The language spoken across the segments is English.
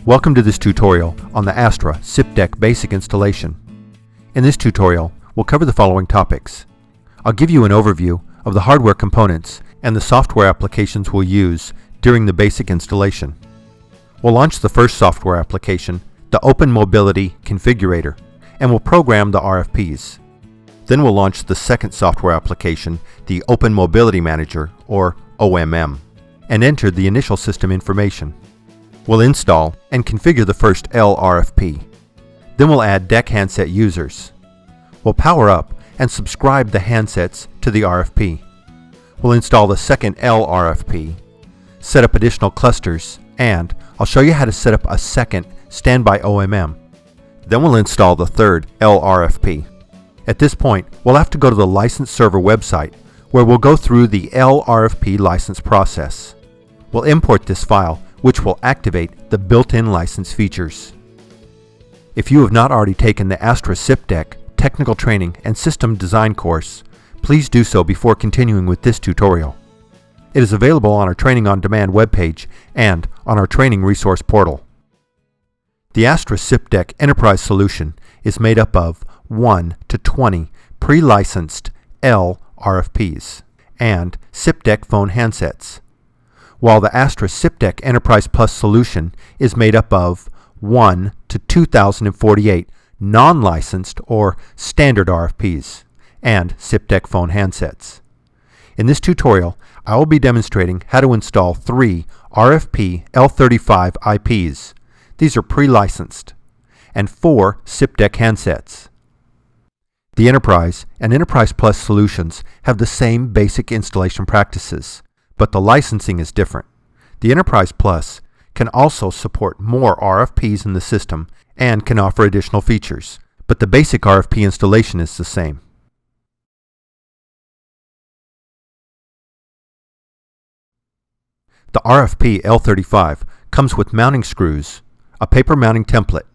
Welcome to this tutorial on the Aastra SIP-DECT Basic Installation. In this tutorial, we'll cover the following topics. I'll give you an overview of the hardware components and the software applications we'll use during the basic installation. We'll launch the first software application, the OM Configurator, and we'll program the RFPs. Then we'll launch the second software application, the Open Mobility Manager, or OMM, and enter the initial system information. We'll install and configure the first RFP. Then we'll add DECT handset users. We'll power up and subscribe the handsets to the RFP. We'll install the second RFP, set up additional clusters, and I'll show you how to set up a second standby OMM. Then we'll install the third RFP. At this point, we'll have to go to the license server website where we'll go through the RFP license process. We'll import this file, which will activate the built-in license features. If you have not already taken the Aastra SIP-DECT Technical Training and System Design course, please do so before continuing with this tutorial. It is available on our Training on Demand webpage and on our training resource portal. The Aastra SIP-DECT Enterprise solution is made up of 1 to 20 pre-licensed RFPs and SIP-DECT phone handsets, while the Aastra SIP-DECT Enterprise Plus solution is made up of 1 to 2048 non-licensed or standard RFPs and SIP-DECT phone handsets. In this tutorial, I will be demonstrating how to install 3 RFP L35 IPs. These are pre-licensed, and 4 SIP-DECT handsets. The Enterprise and Enterprise Plus solutions have the same basic installation practices, but the licensing is different. The Enterprise Plus can also support more RFPs in the system and can offer additional features, but the basic RFP installation is the same. The RFP L35 comes with mounting screws, a paper mounting template.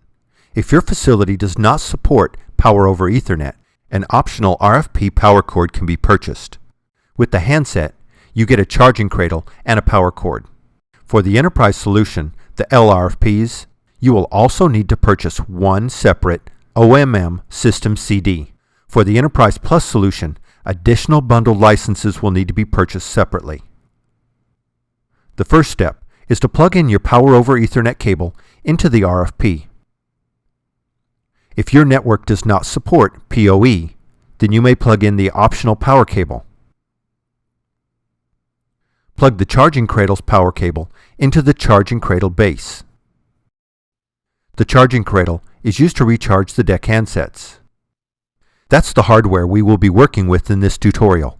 If your facility does not support Power over Ethernet, an optional RFP power cord can be purchased. With the handset, you get a charging cradle and a power cord. For the Enterprise solution, the RFPs, you will also need to purchase one separate OMM system CD. For the Enterprise Plus solution, additional bundled licenses will need to be purchased separately. The first step is to plug in your Power over Ethernet cable into the RFP. If your network does not support PoE, then you may plug in the optional power cable. Plug the charging cradle's power cable into the charging cradle base. The charging cradle is used to recharge the DECT handsets. That's the hardware we will be working with in this tutorial.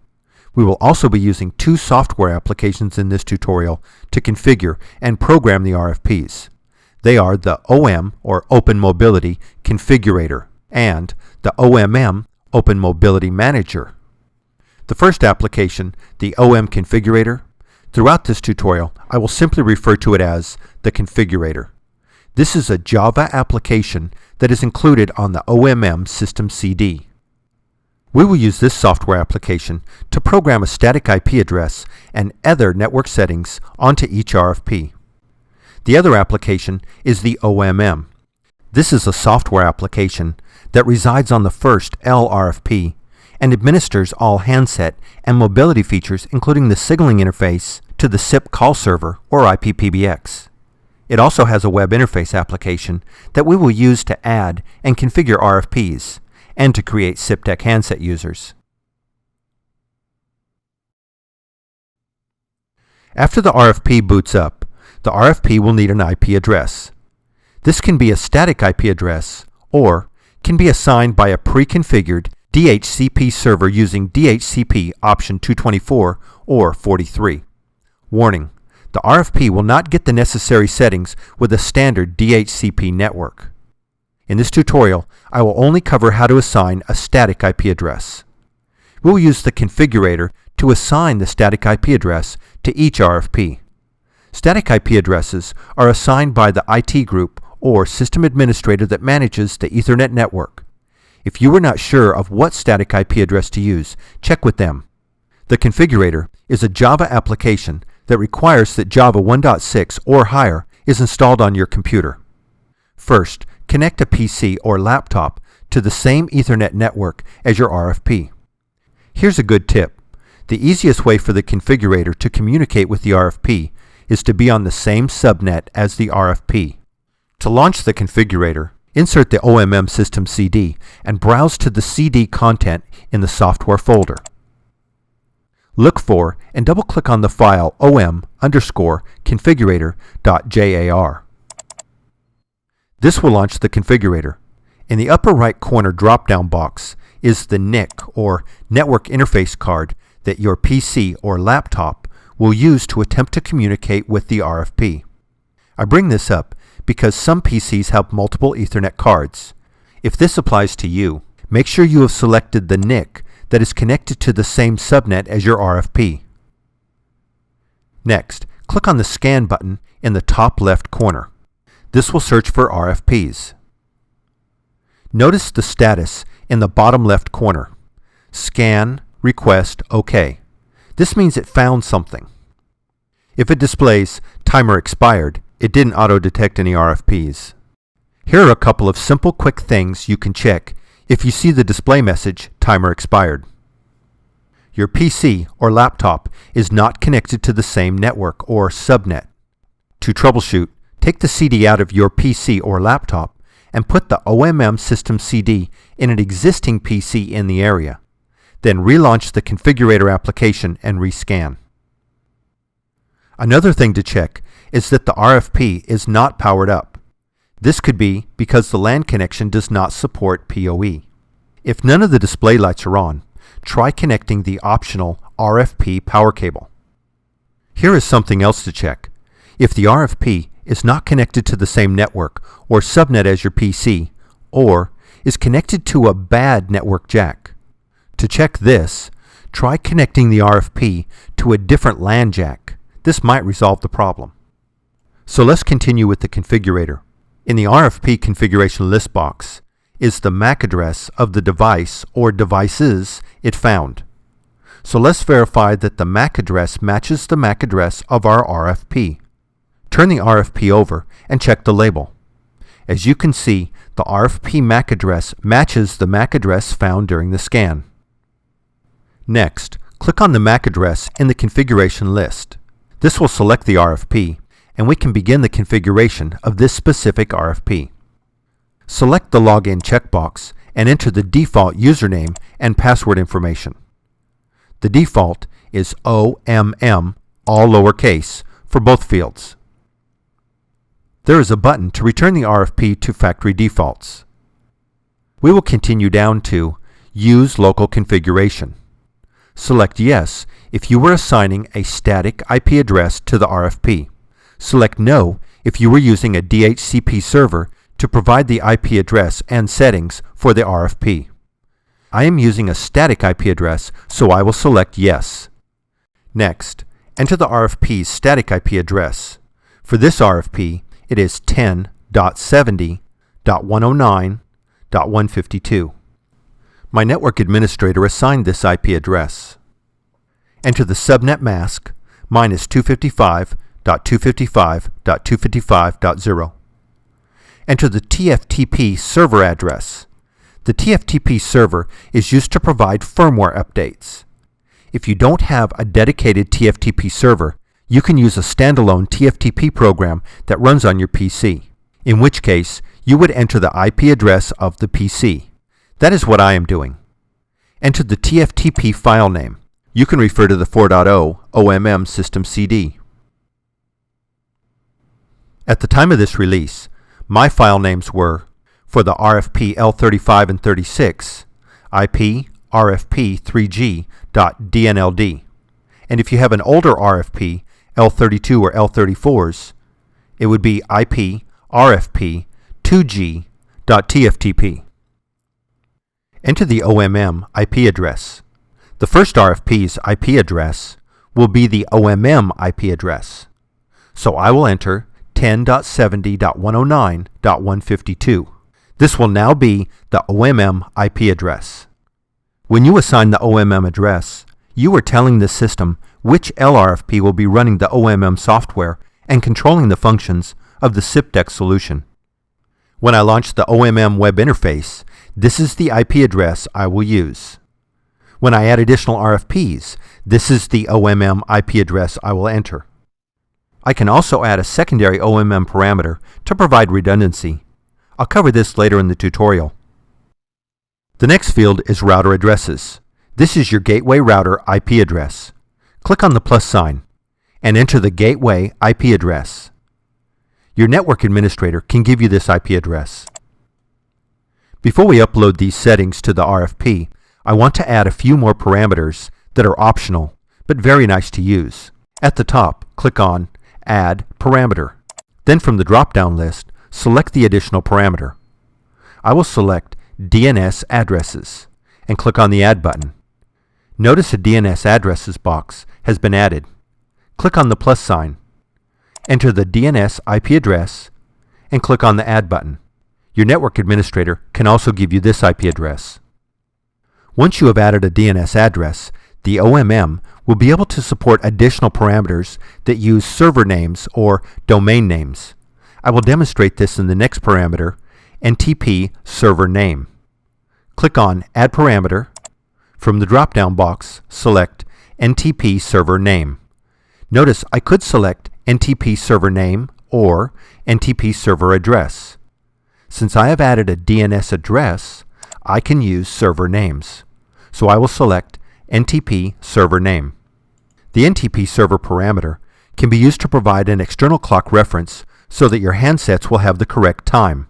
We will also be using 2 software applications in this tutorial to configure and program the RFPs. They are the OM or Open Mobility Configurator and the OMM Open Mobility Manager. The first application, the OM Configurator, throughout this tutorial, I will simply refer to it as the configurator. This is a Java application that is included on the OMM system CD. We will use this software application to program a static IP address and other network settings onto each RFP. The other application is the OMM. This is a software application that resides on the first RFP and administers all handset and mobility features, including the signaling interface to the SIP call server or IPPBX. It also has a web interface application that we will use to add and configure RFPs and to create SIP-DECT handset users. After the RFP boots up, the RFP will need an IP address. This can be a static IP address or can be assigned by a pre-configured DHCP server using DHCP option 224 or 43. Warning: the RFP will not get the necessary settings with a standard DHCP network. In this tutorial, I will only cover how to assign a static IP address. We will use the configurator to assign the static IP address to each RFP. Static IP addresses are assigned by the IT group or system administrator that manages the Ethernet network. If you are not sure of what static IP address to use, check with them. The configurator is a Java application that requires that Java 1.6 or higher is installed on your computer. First, connect a PC or laptop to the same Ethernet network as your RFP. Here's a good tip. The easiest way for the configurator to communicate with the RFP is to be on the same subnet as the RFP. To launch the configurator, insert the OMM system CD and browse to the CD content in the software folder. Look for and double-click on the file om_configurator.jar. This will launch the configurator. In the upper right corner drop-down box is the NIC or network interface card that your PC or laptop will use to attempt to communicate with the RFP. I bring this up because some PCs have multiple Ethernet cards. If this applies to you, make sure you have selected the NIC that is connected to the same subnet as your RFP. Next, click on the Scan button in the top left corner. This will search for RFPs. Notice the status in the bottom left corner. Scan, request, OK. This means it found something. If it displays timer expired, it didn't auto-detect any RFPs. Here are a couple of simple quick things you can check if you see the display message, timer expired. Your PC or laptop is not connected to the same network or subnet. To troubleshoot, take the CD out of your PC or laptop and put the OMM system CD in an existing PC in the area. Then relaunch the configurator application and rescan. Another thing to check is that the RFP is not powered up. This could be because the LAN connection does not support PoE. If none of the display lights are on, try connecting the optional RFP power cable. Here is something else to check. If the RFP is not connected to the same network or subnet as your PC, or is connected to a bad network jack. To check this, try connecting the RFP to a different LAN jack. This might resolve the problem. So let's continue with the configurator. In the RFP configuration list box is the MAC address of the device or devices it found. So let's verify that the MAC address matches the MAC address of our RFP. Turn the RFP over and check the label. As you can see, the RFP MAC address matches the MAC address found during the scan. Next, click on the MAC address in the configuration list. This will select the RFP, and we can begin the configuration of this specific RFP. Select the Login checkbox and enter the default username and password information. The default is OMM, all lowercase, for both fields. There is a button to return the RFP to factory defaults. We will continue down to Use Local Configuration. Select Yes if you were assigning a static IP address to the RFP. Select No if you were using a DHCP server to provide the IP address and settings for the RFP. I am using a static IP address, so I will select Yes. Next, enter the RFP's static IP address. For this RFP, it is 10.70.109.152. My network administrator assigned this IP address. Enter the subnet mask. Mine is 255.255.255.0. Enter the TFTP server address. The TFTP server is used to provide firmware updates. If you don't have a dedicated TFTP server, you can use a standalone TFTP program that runs on your PC, in which case you would enter the IP address of the PC. That is what I am doing. Enter the TFTP file name. You can refer to the 4.0 OMM system CD. At the time of this release, my file names were, for the RFP L35 and 36, IP RFP 3G.dnld. And if you have an older RFP, L32 or L34s, it would be IP RFP 2G.tftp. Enter the OMM IP address. The first RFP's IP address will be the OMM IP address. So I will enter 10.70.109.152. This will now be the OMM IP address. When you assign the OMM address, you are telling the system which LRFP will be running the OMM software and controlling the functions of the SIP-DECT solution. When I launch the OMM web interface, this is the IP address I will use. When I add additional RFPs, this is the OMM IP address I will enter. I can also add a secondary OMM parameter to provide redundancy. I'll cover this later in the tutorial. The next field is router addresses. This is your gateway router IP address. Click on the plus sign and enter the gateway IP address. Your network administrator can give you this IP address. Before we upload these settings to the RFP, I want to add a few more parameters that are optional, but very nice to use. At the top, click on Add Parameter. Then from the drop-down list, select the additional parameter. I will select DNS Addresses and click on the Add button. Notice a DNS Addresses box has been added. Click on the plus sign. Enter the DNS IP address and click on the Add button. Your network administrator can also give you this IP address. Once you have added a DNS address, the OMM will be able to support additional parameters that use server names or domain names. I will demonstrate this in the next parameter, NTP server name. Click on Add Parameter. From the drop-down box, select NTP server name. Notice I could select NTP server name or NTP server address. Since I have added a DNS address, I can use server names. So I will select NTP server name. The NTP server parameter can be used to provide an external clock reference so that your handsets will have the correct time.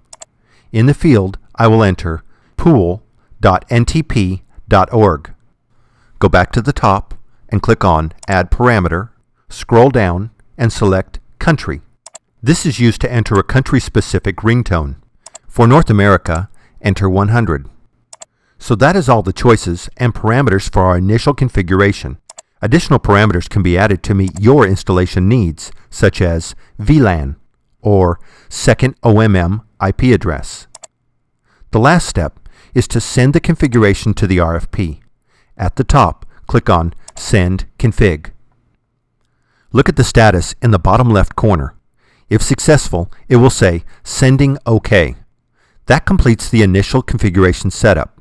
In the field, I will enter pool.ntp.org. Go back to the top and click on Add Parameter, scroll down and select Country. This is used to enter a country-specific ringtone. For North America, enter 100. So that is all the choices and parameters for our initial configuration. Additional parameters can be added to meet your installation needs, such as VLAN or second OMM IP address. The last step is to send the configuration to the RFP. At the top, click on Send Config. Look at the status in the bottom left corner. If successful, it will say Sending OK. That completes the initial configuration setup.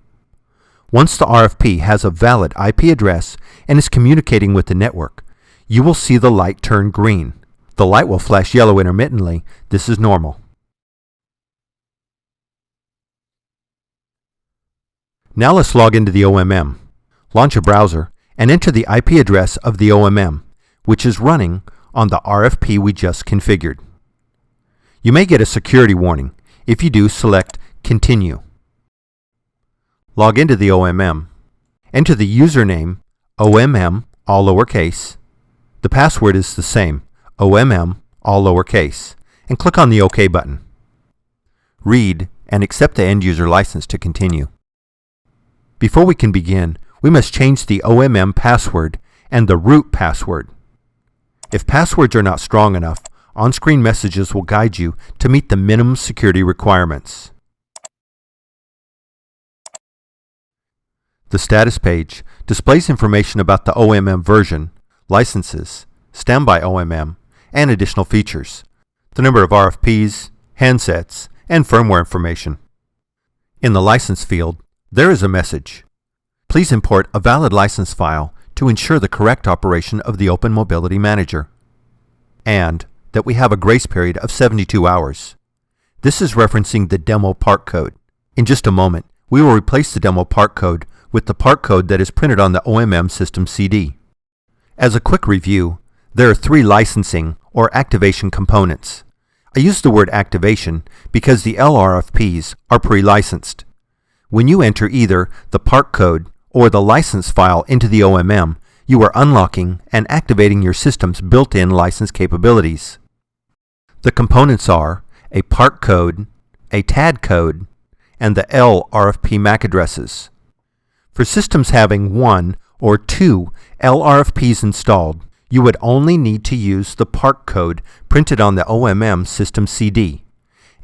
Once the RFP has a valid IP address and is communicating with the network, you will see the light turn green. The light will flash yellow intermittently. This is normal. Now let's log into the OMM. Launch a browser and enter the IP address of the OMM, which is running on the RFP we just configured. You may get a security warning. If you do, select Continue. Log into the OMM. Enter the username OMM, all lowercase. The password is the same, OMM, all lowercase, and click on the OK button. Read and accept the end user license to continue. Before we can begin, we must change the OMM password and the root password. If passwords are not strong enough, on-screen messages will guide you to meet the minimum security requirements. The status page displays information about the OMM version, licenses, standby OMM, and additional features, the number of RFPs, handsets, and firmware information. In the license field, there is a message. Please import a valid license file to ensure the correct operation of the Open Mobility Manager, and that we have a grace period of 72 hours. This is referencing the demo part code. In just a moment, we will replace the demo part code with the part code that is printed on the OMM system CD. As a quick review, there are 3 licensing or activation components. I use the word activation because the LRFPs are pre-licensed. When you enter either the part code or the license file into the OMM, you are unlocking and activating your system's built-in license capabilities. The components are a part code, a TAD code, and the RFP MAC addresses. For systems having 1 or 2 LRFPs installed, you would only need to use the part code printed on the OMM system CD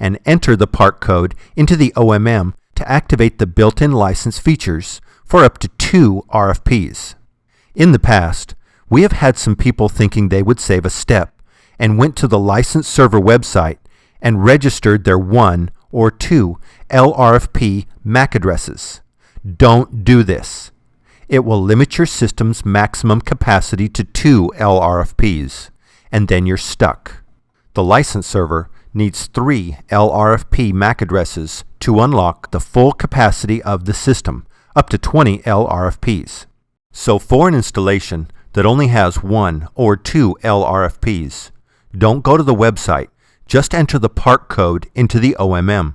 and enter the part code into the OMM to activate the built-in license features for up to 2 RFPs. In the past, we have had some people thinking they would save a step and went to the license server website and registered their 1 or 2 RFP MAC addresses. Don't do this. It will limit your system's maximum capacity to 2 RFPs, and then you're stuck. The license server needs 3 RFP MAC addresses to unlock the full capacity of the system, up to 20 RFPs. So for an installation that only has 1 or 2 RFPs, don't go to the website, just enter the part code into the OMM.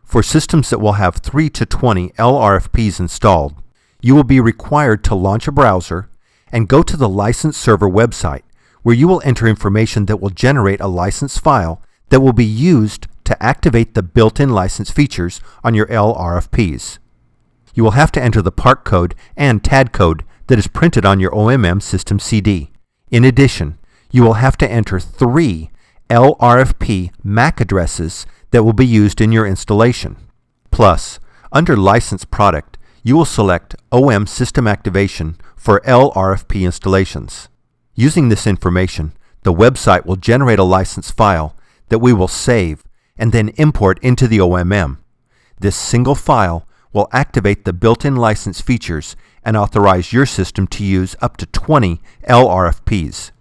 For systems that will have 3 to 20 RFPs installed, you will be required to launch a browser and go to the license server website, where you will enter information that will generate a license file that will be used to activate the built-in license features on your RFPs. You will have to enter the part code and TAD code that is printed on your OMM system CD. In addition, you will have to enter 3 RFP MAC addresses that will be used in your installation. Plus, under License Product, you will select OM System Activation for RFP installations. Using this information, the website will generate a license file that we will save and then import into the OMM. This single file will activate the built-in license features and authorize your system to use up to 20 RFPs.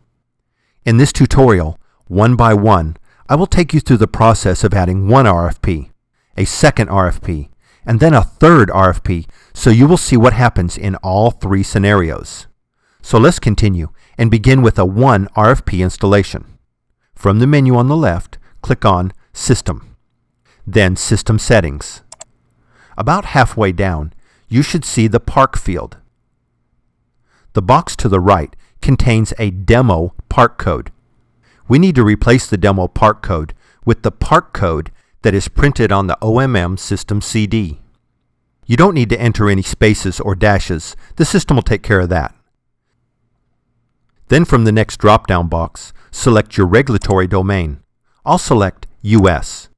In this tutorial, one by one, I will take you through the process of adding one RFP, a second RFP, and then a third RFP, so you will see what happens in all 3 scenarios. So let's continue and begin with a 1 RFP installation. From the menu on the left, click on System, then System Settings. About halfway down, you should see the Park field. The box to the right contains a demo part code. We need to replace the demo part code with the part code that is printed on the OMM system CD. You don't need to enter any spaces or dashes. The system will take care of that. Then from the next drop-down box, select your regulatory domain. I'll select US.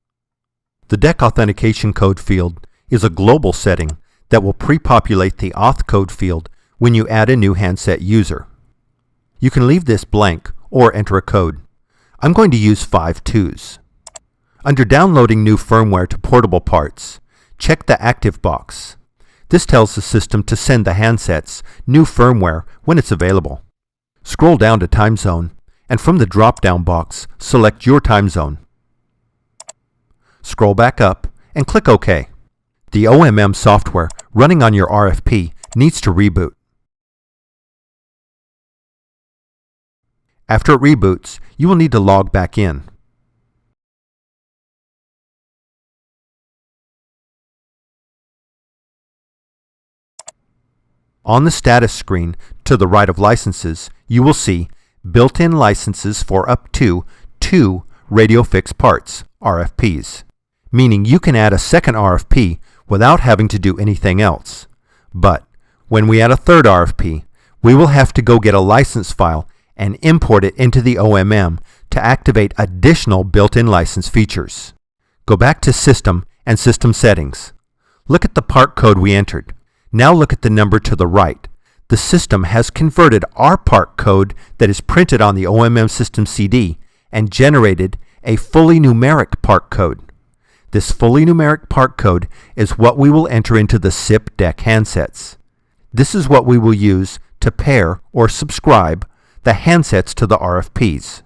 The DEC authentication code field is a global setting that will pre-populate the auth code field when you add a new handset user. You can leave this blank or enter a code. I'm going to use 52s. Under Downloading New Firmware to Portable Parts, check the Active box. This tells the system to send the handsets new firmware when it's available. Scroll down to Time Zone, and from the drop-down box, select your time zone. Scroll back up and click OK. The OMM software running on your RFP needs to reboot. After it reboots, you will need to log back in. On the status screen to the right of licenses, you will see built-in licenses for up to 2 radio fixed parts, RFPs, meaning you can add a second RFP without having to do anything else. But when we add a third RFP, we will have to go get a license file and import it into the OMM to activate additional built-in license features. Go back to System and System Settings. Look at the part code we entered. Now look at the number to the right. The system has converted our part code that is printed on the OMM system CD and generated a fully numeric part code. This fully numeric part code is what we will enter into the SIP-DECT handsets. This is what we will use to pair or subscribe the handsets to the RFPs.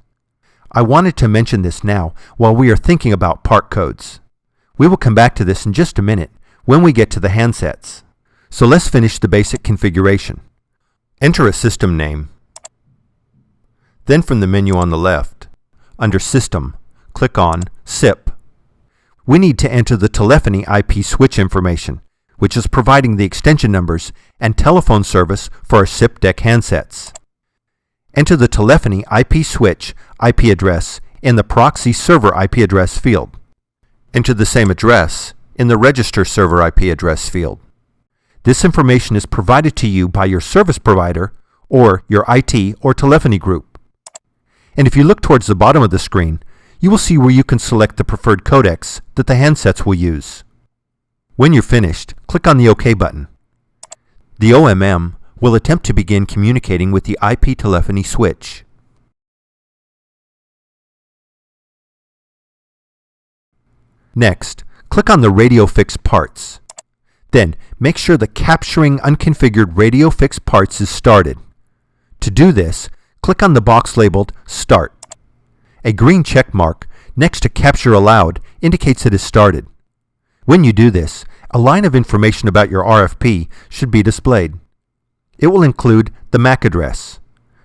I wanted to mention this now while we are thinking about part codes. We will come back to this in just a minute when we get to the handsets. So let's finish the basic configuration. Enter a system name. Then from the menu on the left, under System, click on SIP. We need to enter the telephony IP switch information, which is providing the extension numbers and telephone service for our SIP-DECT handsets. Enter the telephony IP switch IP address in the proxy server IP address field. Enter the same address in the register server IP address field. This information is provided to you by your service provider or your IT or telephony group. And if you look towards the bottom of the screen, you will see where you can select the preferred codecs that the handsets will use. When you're finished, click on the OK button. The OMM will attempt to begin communicating with the IP telephony switch. Next, click on the Radio Fix Parts. Then, make sure the Capturing Unconfigured Radio Fix Parts is started. To do this, click on the box labeled Start. A green check mark next to Capture Allowed indicates it is started. When you do this, a line of information about your RFP should be displayed. It will include the MAC address,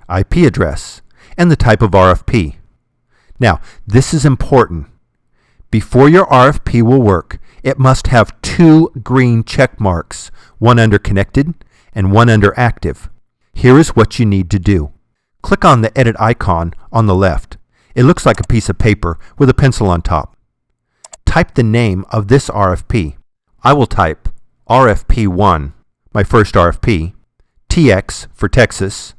IP address, and the type of RFP. Now, this is important. Before your RFP will work, it must have two green check marks, one under Connected and one under Active. Here is what you need to do. Click on the Edit icon on the left. It looks like a piece of paper with a pencil on top. Type the name of this RFP. I will type RFP 1, my first RFP, TX for Texas,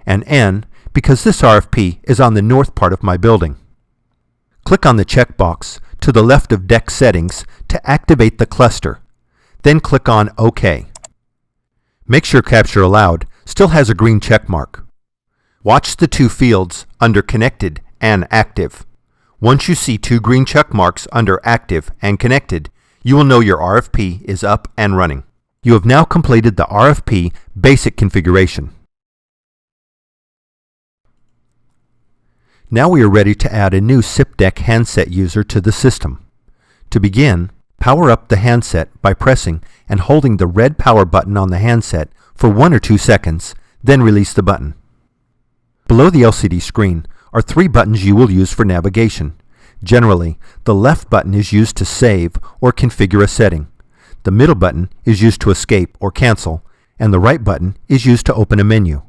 and N because this RFP is on the north part of my building. Click on the checkbox to the left of DECT Settings to activate the cluster. Then click on OK. Make sure Capture Allowed still has a green check mark. Watch the two fields under Connected and Active. Once you see two green check marks under Active and Connected, you will know your RFP is up and running. You have now completed the RFP basic configuration. Now we are ready to add a new SIP-DECT handset user to the system. To begin, power up the handset by pressing and holding the red power button on the handset for 1 or 2 seconds, then release the button. Below the LCD screen are 3 buttons you will use for navigation. Generally, the left button is used to save or configure a setting. The middle button is used to escape or cancel, and the right button is used to open a menu.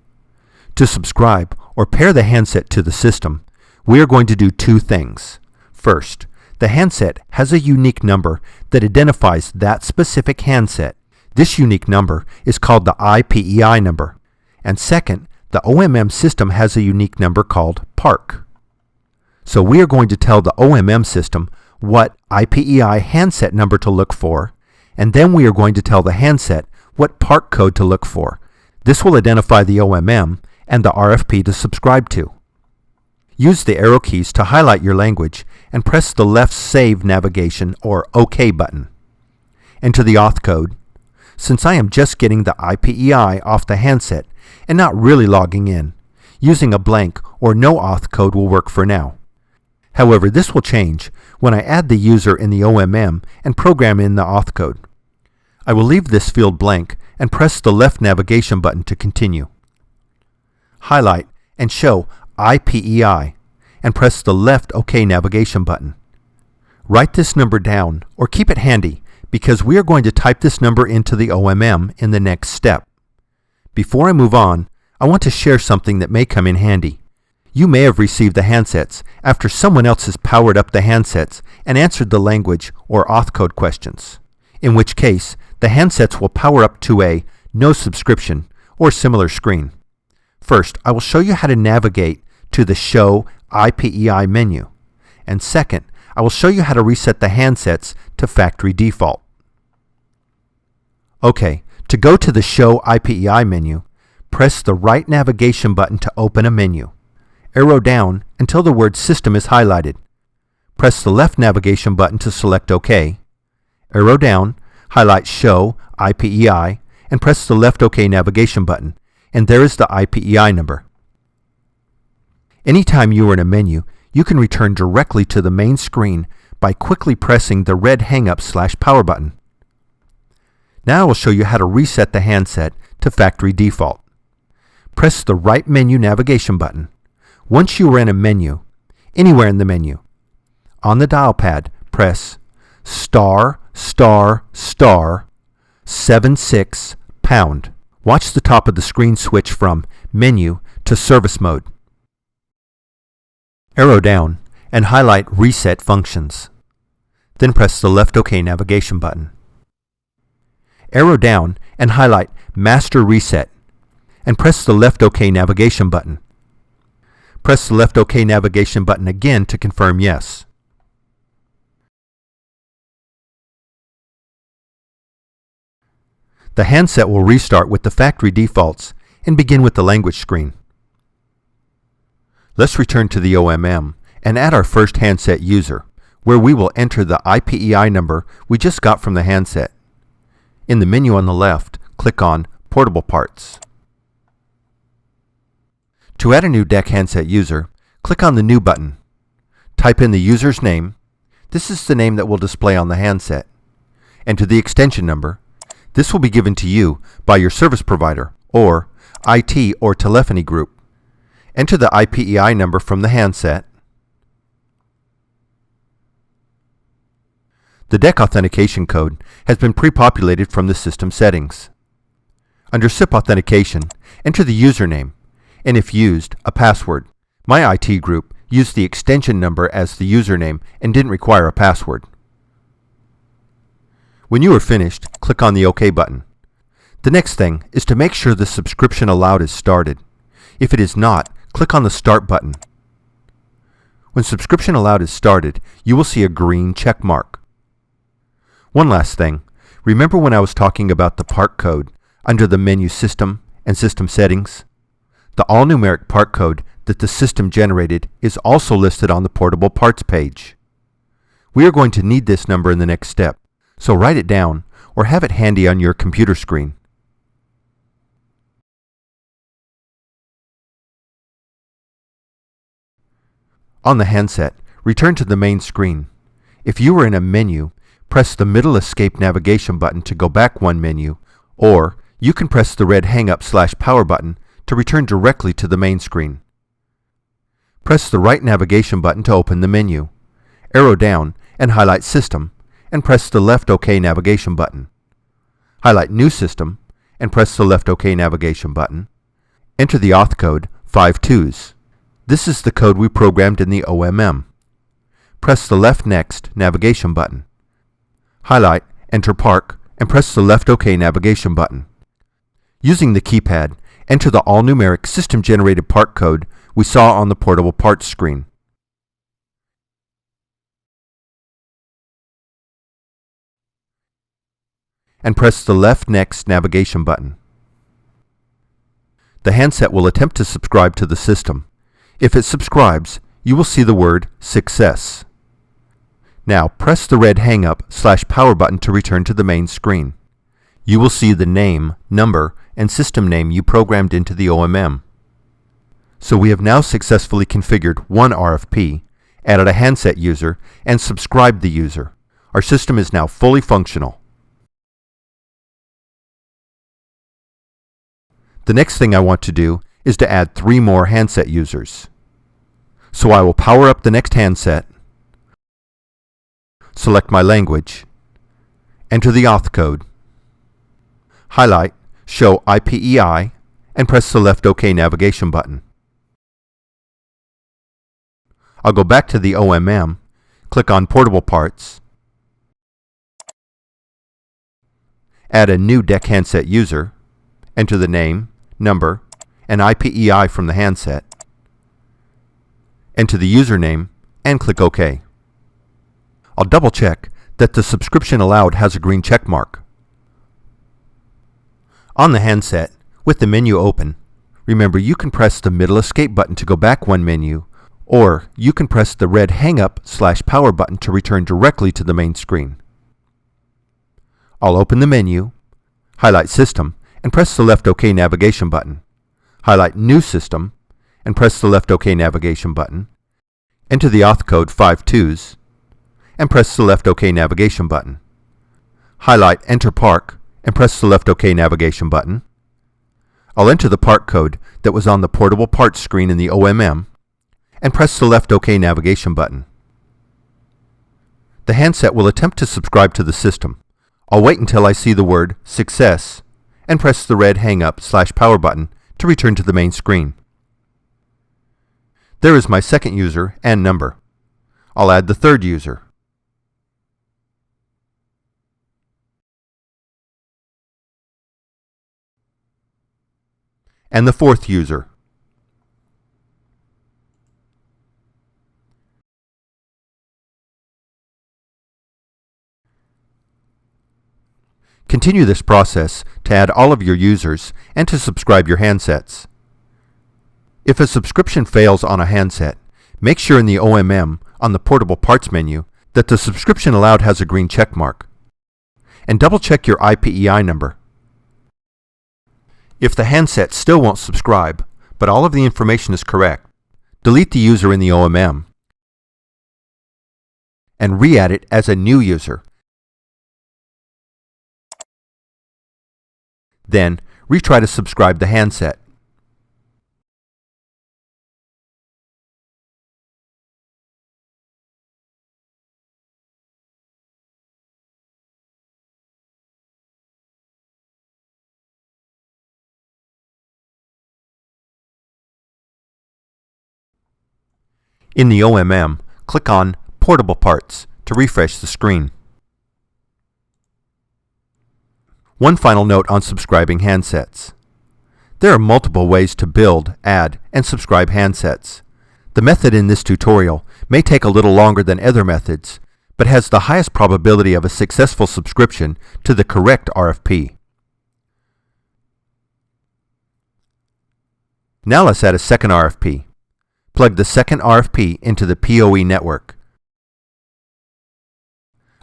To subscribe or pair the handset to the system, we are going to do 2 things. First, the handset has a unique number that identifies that specific handset. This unique number is called the IPEI number. And second, the OMM system has a unique number called PARC. So we are going to tell the OMM system what IPEI handset number to look for, and then we are going to tell the handset what PARC code to look for. This will identify the OMM and the RFP to subscribe to. Use the arrow keys to highlight your language and press the left Save Navigation or OK button. Enter the auth code. Since I am just getting the IPEI off the handset and not really logging in, using a blank or no auth code will work for now. However, this will change when I add the user in the OMM and program in the auth code. I will leave this field blank and press the left navigation button to continue. Highlight and show IPEI and press the left OK navigation button. Write this number down or keep it handy because we are going to type this number into the OMM in the next step. Before I move on, I want to share something that may come in handy. You may have received the handsets after someone else has powered up the handsets and answered the language or auth code questions, in which case the handsets will power up to a no subscription or similar screen. First, I will show you how to navigate to the Show IPEI menu, and second, I will show you how to reset the handsets to factory default. Okay, to go to the Show IPEI menu, press the right navigation button to open a menu. Arrow down until the word System is highlighted. Press the left navigation button to select OK. Arrow down, highlight Show IPEI, and press the left OK navigation button, and there is the IPEI number. Anytime you are in a menu, you can return directly to the main screen by quickly pressing the red hang-up/power button. Now I will show you how to reset the handset to factory default. Press the right menu navigation button. Once you are in a menu, anywhere in the menu, on the dial pad, press ****76#. Watch the top of the screen switch from Menu to Service Mode. Arrow down and highlight Reset Functions. Then press the left OK navigation button. Arrow down and highlight Master Reset and press the left OK navigation button. Press the left OK navigation button again to confirm yes. The handset will restart with the factory defaults and begin with the language screen. Let's return to the OMM and add our first handset user. where we will enter the IPEI number we just got from the handset. In the menu on the left, click on Portable Parts. To add a new DECT handset user, click on the New button. Type in the user's name. This is the name that will display on the handset. Enter the extension number. This will be given to you by your service provider or IT or telephony group. Enter the IPEI number from the handset. The DECT authentication code has been pre-populated from the system settings. Under SIP authentication, enter the username, and if used, a password. My IT group used the extension number as the username and didn't require a password. When you are finished, click on the OK button. The next thing is to make sure the subscription allowed is started. If it is not, click on the Start button. When subscription allowed is started, you will see a green check mark. One last thing, remember when I was talking about the part code under the menu System and System Settings? The all-numeric part code that the system generated is also listed on the Portable Parts page. We are going to need this number in the next step, so write it down or have it handy on your computer screen. On the handset, return to the main screen. If you are in a menu, press the middle Escape Navigation button to go back one menu, or you can press the red Hang-Up/Power button to return directly to the main screen. Press the right navigation button to open the menu. Arrow down and highlight System, and press the left OK Navigation button. Highlight New System, and press the left OK Navigation button. Enter the auth code 52s. This is the code we programmed in the OMM. Press the left Next Navigation button. Highlight Enter Park, and press the left OK Navigation button. Using the keypad, enter the all-numeric system-generated part code we saw on the Portable Parts screen. And press the left Next Navigation button. The handset will attempt to subscribe to the system. If it subscribes, you will see the word Success. Now press the red Hang-Up/Power button to return to the main screen. You will see the name, number, and system name you programmed into the OMM. So we have now successfully configured one RFP, added a handset user, and subscribed the user. Our system is now fully functional. The next thing I want to do is to add 3 more handset users. So I will power up the next handset, select my language, enter the auth code, highlight Show IPEI, and press the left OK Navigation button. I'll go back to the OMM, click on Portable Parts, add a new DECT handset user, enter the name, number, and IPEI from the handset, enter the username, and click OK. I'll double check that the subscription allowed has a green check mark. On the handset, with the menu open, remember you can press the middle Escape button to go back one menu, or you can press the red Hang-Up/Power button to return directly to the main screen. I'll open the menu, highlight System, and press the left OK Navigation button. Highlight New System, and press the left OK Navigation button. Enter the auth code 52s, and press the left OK Navigation button. Highlight Enter Park, and press the left OK Navigation button. I'll enter the part code that was on the Portable Parts screen in the OMM, and press the left OK Navigation button. The handset will attempt to subscribe to the system. I'll wait until I see the word Success, and press the red Hang-Up/Power button to return to the main screen. There is my second user and number. I'll add the third user. And the fourth user. Continue this process to add all of your users and to subscribe your handsets. If a subscription fails on a handset, make sure in the OMM on the Portable Parts menu that the subscription allowed has a green check mark, and double-check your IPEI number. If the handset still won't subscribe, but all of the information is correct, delete the user in the OMM and re-add it as a new user. Then, retry to subscribe the handset. In the OMM, click on Portable Parts to refresh the screen. One final note on subscribing handsets. There are multiple ways to build, add, and subscribe handsets. The method in this tutorial may take a little longer than other methods, but has the highest probability of a successful subscription to the correct RFP. Now let's add a second RFP. Plug the second RFP into the PoE network.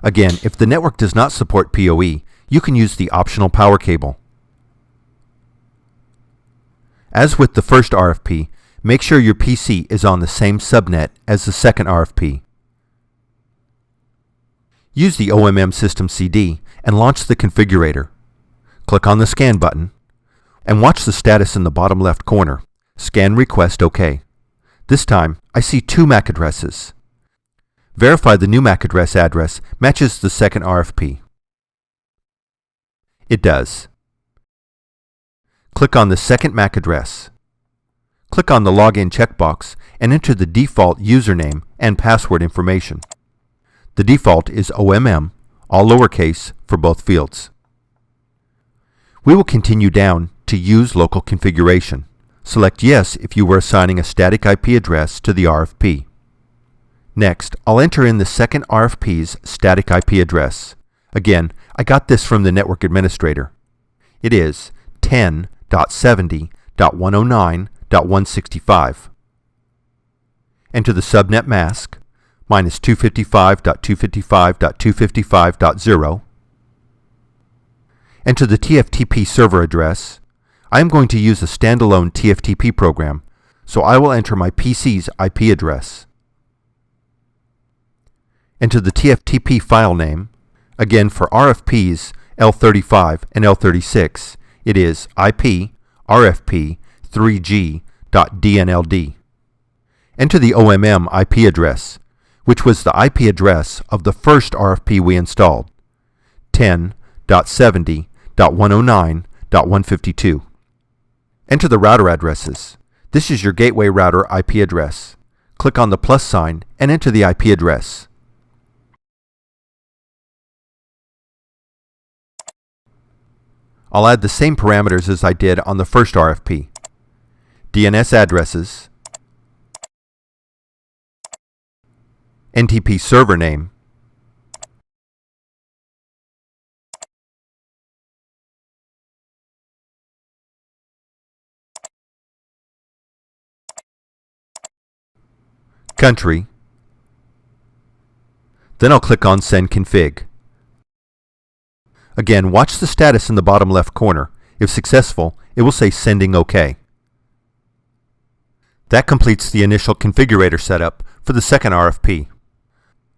Again, if the network does not support PoE, you can use the optional power cable. As with the first RFP, make sure your PC is on the same subnet as the second RFP. Use the OMM System CD and launch the configurator. Click on the Scan button and watch the status in the bottom left corner. Scan Request OK. This time, I see 2 MAC addresses. Verify the new MAC address matches the second RFP. It does. Click on the second MAC address. Click on the Login checkbox and enter the default username and password information. The default is OMM, all lowercase, for both fields. We will continue down to Use Local Configuration. Select Yes if you were assigning a static IP address to the RFP. Next, I'll enter in the second RFP's static IP address. Again, I got this from the network administrator. It is 10.70.109.165. Enter the subnet mask, -255.255.255.0. Enter the TFTP server address. I am going to use a standalone TFTP program, so I will enter my PC's IP address. Enter the TFTP file name. Again, for RFPs L35 and L36, it is IP RFP 3G.dnld. Enter the OMM IP address, which was the IP address of the first RFP we installed, 10.70.109.152. Enter the router addresses. This is your gateway router IP address. Click on the plus sign and enter the IP address. I'll add the same parameters as I did on the first RFP. DNS addresses, NTP server name, country. Then I'll click on Send Config. Again, watch the status in the bottom left corner. If successful, it will say Sending OK. That completes the initial configurator setup for the second RFP.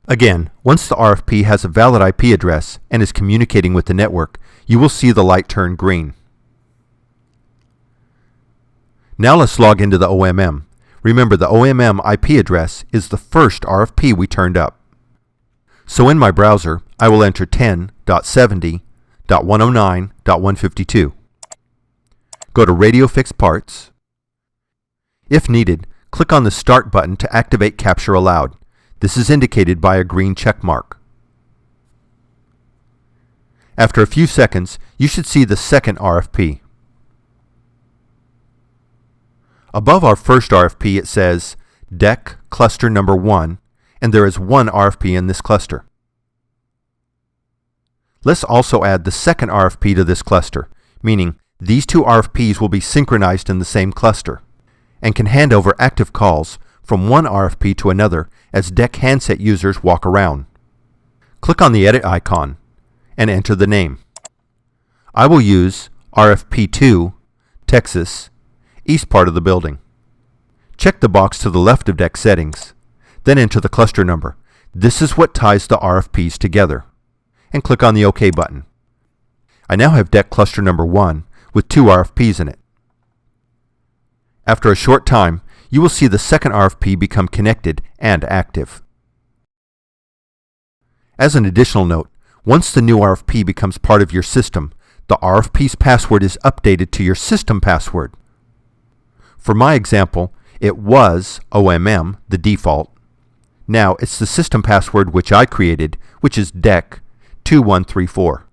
Again, once the RFP has a valid IP address and is communicating with the network, you will see the light turn green. Now let's log into the OMM. Remember, the OMM IP address is the first RFP we turned up. So in my browser, I will enter 10.70.109.152. Go to Radio Fixed Parts. If needed, click on the Start button to activate Capture Allowed. This is indicated by a green check mark. After a few seconds, you should see the second RFP. Above our first RFP, it says DEC Cluster Number 1, and there is one RFP in this cluster. Let's also add the second RFP to this cluster, meaning these two RFPs will be synchronized in the same cluster and can hand over active calls from one RFP to another as DEC handset users walk around. Click on the edit icon and enter the name. I will use RFP 2, Texas, east part of the building. Check the box to the left of deck settings, then enter the cluster number. This is what ties the RFPs together. And click on the OK button. I now have deck cluster number 1 with 2 RFPs in it. After a short time, you will see the second RFP become connected and active. As an additional note, once the new RFP becomes part of your system, the RFP's password is updated to your system password. For my example, it was OMM, the default. Now it's the system password which I created, which is DEC 2134.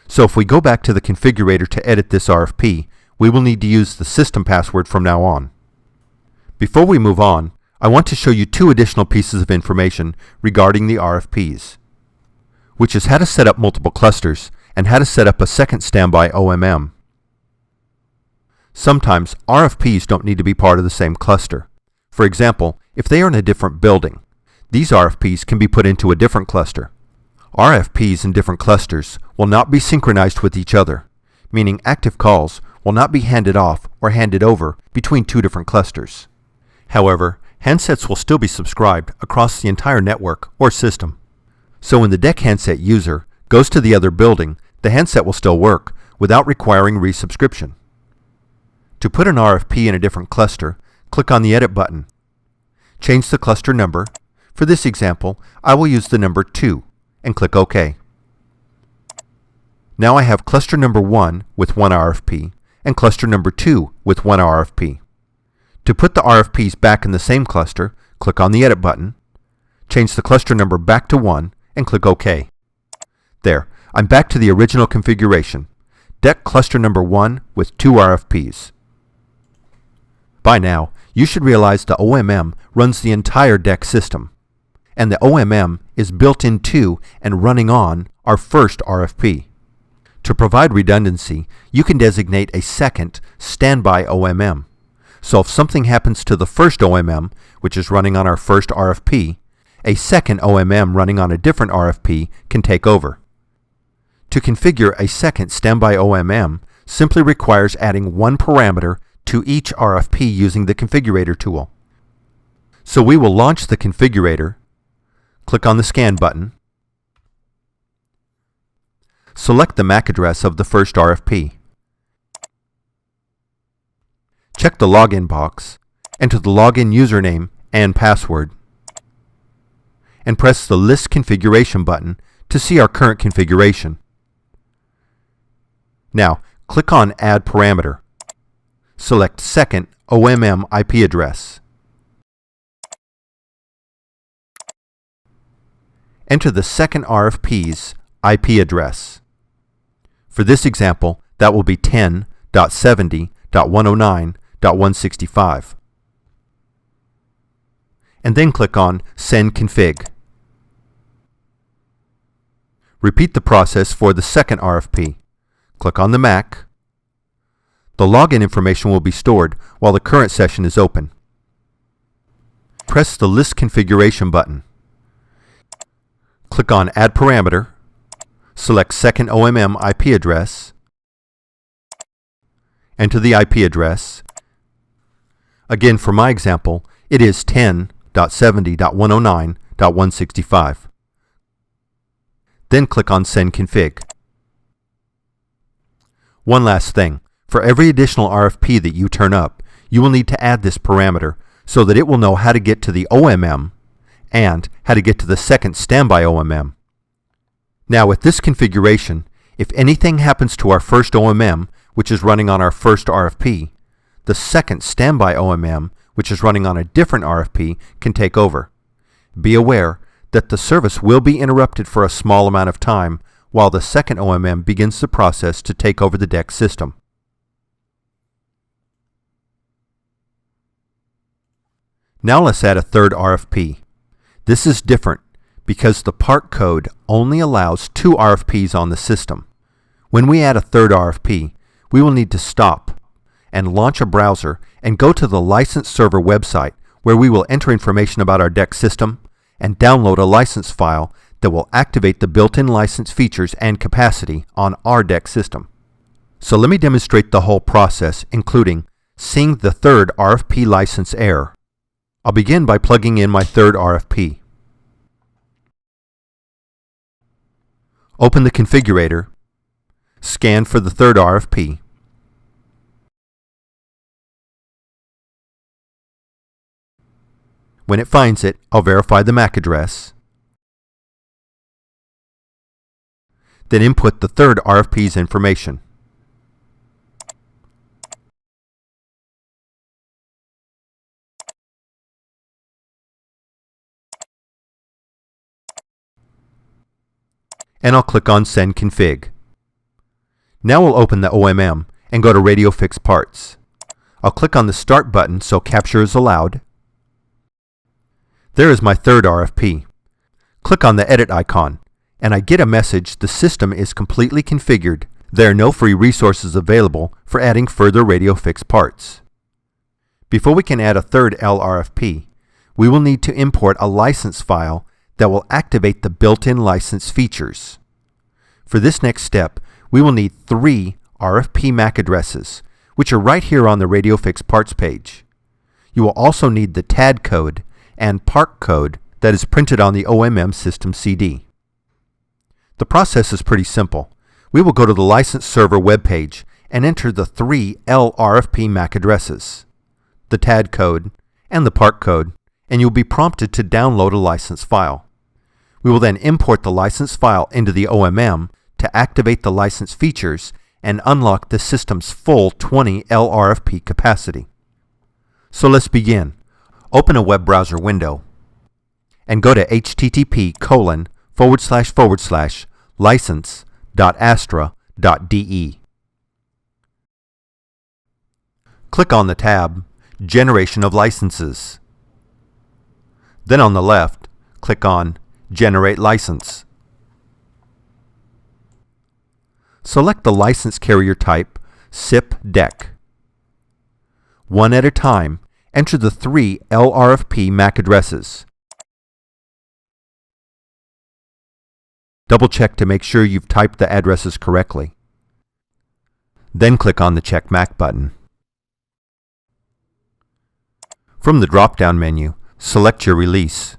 So if we go back to the configurator to edit this RFP, we will need to use the system password from now on. Before we move on, I want to show you 2 additional pieces of information regarding the RFPs, which is how to set up multiple clusters and how to set up a second standby OMM. Sometimes RFPs don't need to be part of the same cluster. For example, if they are in a different building, these RFPs can be put into a different cluster. RFPs in different clusters will not be synchronized with each other, meaning active calls will not be handed off or handed over between 2 different clusters. However, handsets will still be subscribed across the entire network or system. So when the DEC handset user goes to the other building, the handset will still work without requiring resubscription. To put an RFP in a different cluster, click on the Edit button. Change the cluster number. For this example, I will use the number 2 and click OK. Now I have cluster number 1 with 1 RFP and cluster number 2 with 1 RFP. To put the RFPs back in the same cluster, click on the Edit button, change the cluster number back to 1 and click OK. There, I'm back to the original configuration. DEC cluster number 1 with 2 RFPs. By now, you should realize the OMM runs the entire DEC system, and the OMM is built into and running on our first RFP. To provide redundancy, you can designate a second standby OMM. So if something happens to the first OMM, which is running on our first RFP, a second OMM running on a different RFP can take over. To configure a second standby OMM simply requires adding 1 parameter to each RFP using the configurator tool. So we will launch the configurator, click on the scan button, select the MAC address of the first RFP, check the login box, enter the login username and password, and press the List Configuration button to see our current configuration. Now, click on Add Parameter. Select Second OMM IP address. Enter the second RFP's IP address. For this example, that will be 10.70.109.165. And then click on Send Config. Repeat the process for the second RFP. Click on the MAC. The login information will be stored while the current session is open. Press the List Configuration button. Click on Add Parameter. Select Second OMM IP address. Enter the IP address. Again, for my example, it is 10.70.109.165. Then click on Send Config. One last thing. For every additional RFP that you turn up, you will need to add this parameter so that it will know how to get to the OMM and how to get to the second standby OMM. Now with this configuration, if anything happens to our first OMM, which is running on our first RFP, the second standby OMM, which is running on a different RFP, can take over. Be aware that the service will be interrupted for a small amount of time while the second OMM begins the process to take over the DEC system. Now let's add a third RFP. This is different because the part code only allows 2 RFPs on the system. When we add a third RFP, we will need to stop and launch a browser and go to the license server website where we will enter information about our DEC system and download a license file that will activate the built-in license features and capacity on our DECT system. So let me demonstrate the whole process, including seeing the third RFP license error. I'll begin by plugging in my third RFP. Open the configurator, scan for the third RFP. When it finds it, I'll verify the MAC address, then input the third RFP's information. And I'll click on Send Config. Now we'll open the OMM and go to Radio Fix Parts. I'll click on the Start button so capture is allowed. There is my third RFP. Click on the Edit icon, and I get a message the system is completely configured. There are no free resources available for adding further Radio Fix parts. Before we can add a third LRFP, we will need to import a license file that will activate the built-in license features. For this next step, we will need 3 RFP MAC addresses, which are right here on the Radio Fix Parts page. You will also need the TAD code and PARC code that is printed on the OMM system CD. The process is pretty simple. We will go to the license server webpage and enter the 3 LRFP MAC addresses, the TAD code, and the PARC code, and you'll be prompted to download a license file. We will then import the license file into the OMM to activate the license features and unlock the system's full 20 LRFP capacity. So let's begin. Open a web browser window and go to http://license.astra.de. Click on the tab Generation of Licenses. Then on the left, click on Generate License. Select the license carrier type SIP-DECT. One at a time, enter the 3 LRFP MAC addresses. Double check to make sure you've typed the addresses correctly. Then click on the Check MAC button. From the drop-down menu, select your release.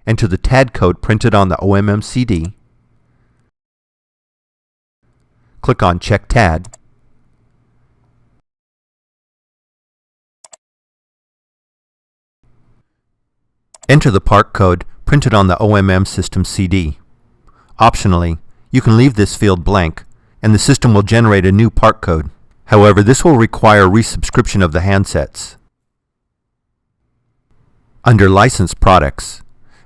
Enter the TAD code printed on the OMM CD. Click on Check TAD. Enter the PARC code printed on the OMM system CD. Optionally, you can leave this field blank, and the system will generate a new PARC code. However, this will require resubscription of the handsets. Under License Products,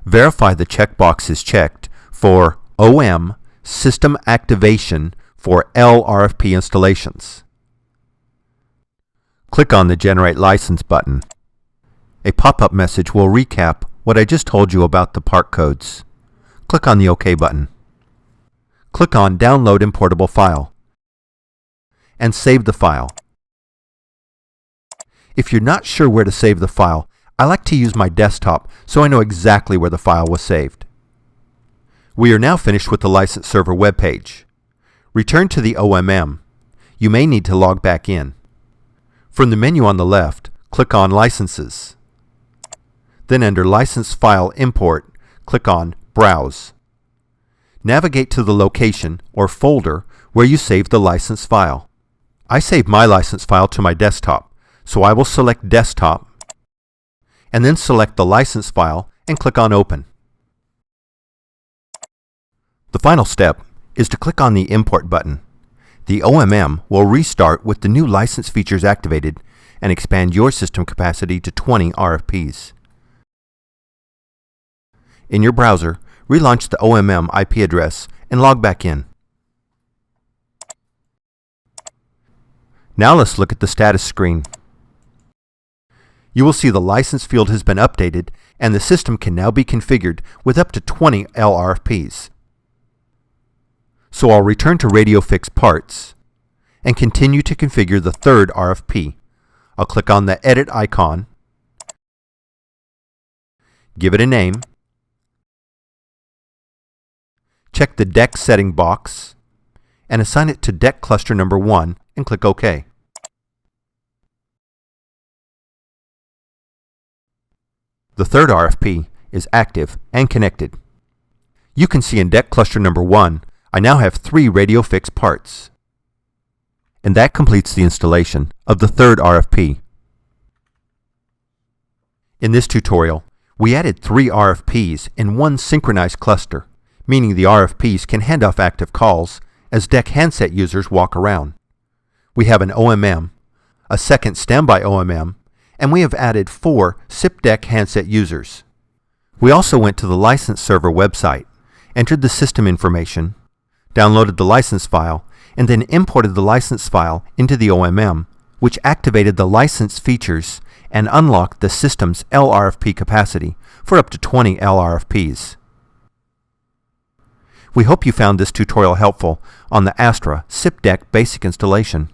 verify the checkbox is checked for OM System Activation for LRFP installations. Click on the Generate License button. A pop-up message will recap what I just told you about the PARC codes. Click on the OK button. Click on Download Importable File and save the file. If you're not sure where to save the file, I like to use my desktop so I know exactly where the file was saved. We are now finished with the license server webpage. Return to the OMM. You may need to log back in. From the menu on the left, click on Licenses. Then under License File Import, click on Browse. Navigate to the location or folder where you saved the license file. I saved my license file to my desktop, so I will select Desktop and then select the license file and click on Open. The final step is to click on the Import button. The OMM will restart with the new license features activated and expand your system capacity to 20 RFPs. In your browser, relaunch the OMM IP address and log back in. Now let's look at the status screen. You will see the license field has been updated and the system can now be configured with up to 20 LRFPs. So I'll return to Radio Fix Parts and continue to configure the third RFP. I'll click on the Edit icon, give it a name, check the DECT setting box and assign it to DECT cluster number 1 and click OK. The third RFP is active and connected. You can see in DECT cluster number 1, I now have 3 radio fixed parts. And that completes the installation of the third RFP. In this tutorial, we added 3 RFPs in one synchronized cluster, meaning the RFPs can hand off active calls as DECT handset users walk around. We have an OMM, a second standby OMM, and we have added 4 SIP-DECT handset users. We also went to the license server website, entered the system information, downloaded the license file, and then imported the license file into the OMM, which activated the license features and unlocked the system's LRFP capacity for up to 20 LRFPs. We hope you found this tutorial helpful on the Aastra SIP-DECT basic installation.